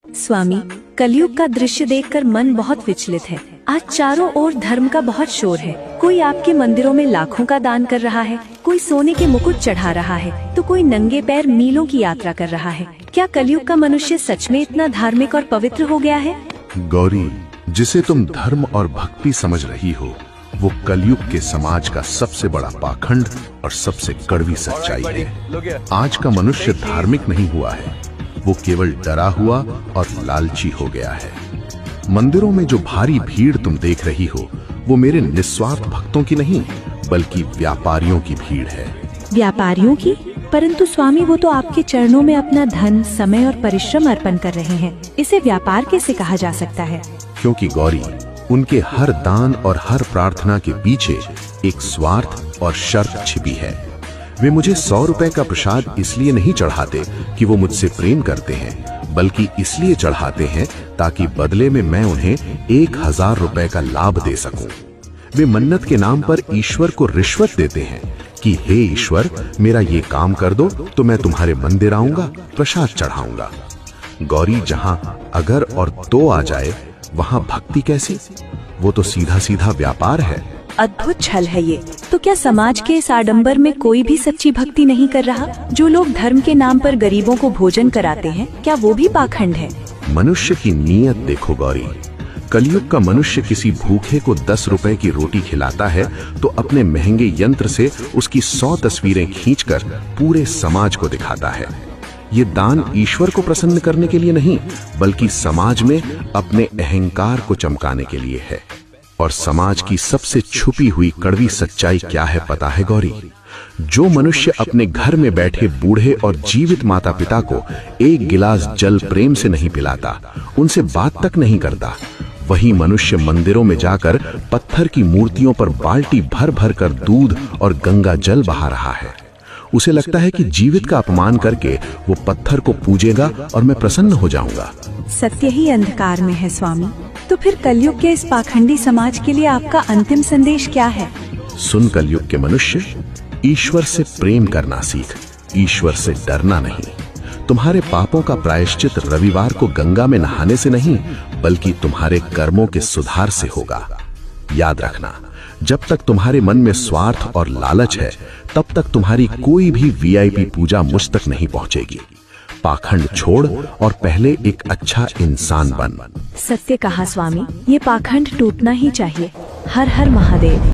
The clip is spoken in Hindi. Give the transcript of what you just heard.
स्वामी, कलयुग का दृश्य देखकर मन बहुत विचलित है। आज चारों ओर धर्म का बहुत शोर है। कोई आपके मंदिरों में लाखों का दान कर रहा है, कोई सोने के मुकुट चढ़ा रहा है, तो कोई नंगे पैर मीलों की यात्रा कर रहा है। क्या कलयुग का मनुष्य सच में इतना धार्मिक और पवित्र हो गया है? गौरी, जिसे तुम धर्म और भक्ति समझ रही हो, वो कलयुग के समाज का सबसे बड़ा पाखंड और सबसे कड़वी सच्चाई है। आज का मनुष्य धार्मिक नहीं हुआ है, वो केवल डरा हुआ और लालची हो गया है। मंदिरों में जो भारी भीड़ तुम देख रही हो, वो मेरे निस्वार्थ भक्तों की नहीं, बल्कि व्यापारियों की भीड़ है। व्यापारियों की? परंतु स्वामी, वो तो आपके चरणों में अपना धन, समय और परिश्रम अर्पण कर रहे हैं। इसे व्यापार कैसे कहा जा सकता है? क्योंकि गौरी, उनके हर दान और हर प्रार्थना के पीछे एक स्वार्थ और शर्त छिपी है। वे मुझे 100 रुपए का प्रसाद इसलिए नहीं चढ़ाते कि वो मुझसे प्रेम करते हैं, बल्कि इसलिए चढ़ाते हैं ताकि बदले में मैं उन्हें 1000 रुपए का लाभ दे सकूं। वे मन्नत के नाम पर ईश्वर को रिश्वत देते हैं कि हे ईश्वर, मेरा ये काम कर दो तो मैं तुम्हारे मंदिर आऊंगा, प्रसाद चढ़ाऊंगा। गौरी, जहां अगर और तो आ जाए, वहां भक्ति कैसी? वो तो सीधा सीधा व्यापार है। अद्भुत छल है ये। तो क्या समाज के इस आडंबर में कोई भी सच्ची भक्ति नहीं कर रहा? जो लोग धर्म के नाम पर गरीबों को भोजन कराते हैं, क्या वो भी पाखंड है? मनुष्य की नीयत देखो गौरी। कलयुग का मनुष्य किसी भूखे को 10 रुपए की रोटी खिलाता है तो अपने महंगे यंत्र से उसकी 100 तस्वीरें खींचकर पूरे समाज को दिखाता है। ये दान ईश्वर को प्रसन्न करने के लिए नहीं, बल्कि समाज में अपने अहंकार को चमकाने के लिए है। और समाज की सबसे छुपी हुई कड़वी सच्चाई क्या है पता है गौरी? जो मनुष्य अपने घर में बैठे बूढ़े और जीवित माता पिता को एक गिलास जल प्रेम से नहीं पिलाता, उनसे बात तक नहीं करता, वही मनुष्य मंदिरों में जाकर पत्थर की मूर्तियों पर बाल्टी भर भर कर दूध और गंगा जल बहा रहा है। उसे लगता है कि जीवित का अपमान करके वो पत्थर को पूजेगा और मैं प्रसन्न हो जाऊंगा। सत्य ही अंधकार में है स्वामी। तो फिर कलयुग के इस पाखंडी समाज के लिए आपका अंतिम संदेश क्या है? सुन कलयुग के मनुष्य, ईश्वर से प्रेम करना सीख, ईश्वर से डरना नहीं। तुम्हारे पापों का प्रायश्चित रविवार को गंगा में नहाने से नहीं, बल्कि तुम्हारे कर्मों के सुधार से होगा। याद रखना, जब तक तुम्हारे मन में स्वार्थ और लालच है, तब तक तुम्हारी कोई भी वीआईपी पूजा मुझ तक नहीं पहुंचेगी। पाखंड छोड़ और पहले एक अच्छा इंसान बन। सत्य कहा स्वामी, ये पाखंड टूटना ही चाहिए। हर हर महादेव।